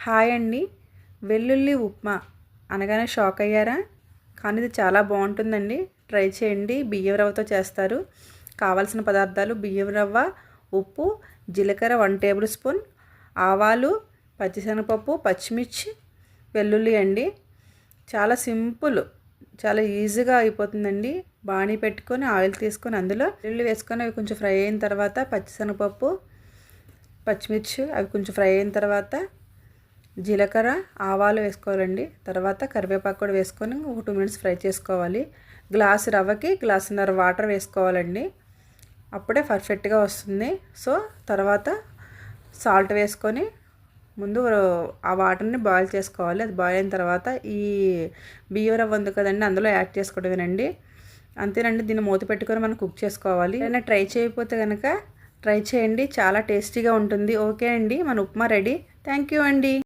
Hi అండి. వెల్లుల్లి ఉప్మా అనగానే షాక్ అయ్యారా? కానీ ఇది చాలా బాగుంటుందండి. ట్రై చేయండి. బియ్యం రవ్వతో చేస్తారు. కావాల్సిన పదార్థాలు: బియ్యం రవ్వ, ఉప్పు, జీలకర్ర 1 టేబుల్ స్పూన్, ఆవాలు, పచ్చిశనగపప్పు, పచ్చిమిర్చి, వెల్లుల్లి అండి. చాలా సింపుల్, చాలా ఈజీగా అయిపోతుందండి. బాణీ పెట్టుకొని ఆయిల్ తీసుకొని అందులో వెల్లుల్లి వేసుకొని అవి కొంచెం ఫ్రై అయిన తర్వాత పచ్చిశనగపప్పు, పచ్చిమిర్చి అవి కొంచెం ఫ్రై అయిన తర్వాత జీలకర్ర, ఆవాలు వేసుకోవాలండి. తర్వాత కరివేపాకు కూడా వేసుకొని ఒక 2 మినిట్స్ ఫ్రై చేసుకోవాలి. గ్లాసు రవ్వకి గ్లాసున్నర వాటర్ వేసుకోవాలండి. అప్పుడే పర్ఫెక్ట్గా వస్తుంది. సో తర్వాత సాల్ట్ వేసుకొని ముందు ఆ వాటర్ని బాయిల్ చేసుకోవాలి. అది బాయిల్ అయిన తర్వాత ఈ బియ్యం రవ్వ ఉంది కదండి, అందులో యాడ్ చేసుకోవడమేనండి. అంతేనండి. దీన్ని మూత పెట్టుకొని మనం కుక్ చేసుకోవాలి. ఏదైనా ట్రై చేయకపోతే కనుక ట్రై చేయండి. చాలా టేస్టీగా ఉంటుంది. ఓకే అండి, మన ఉప్మా రెడీ. థ్యాంక్ యూ అండి.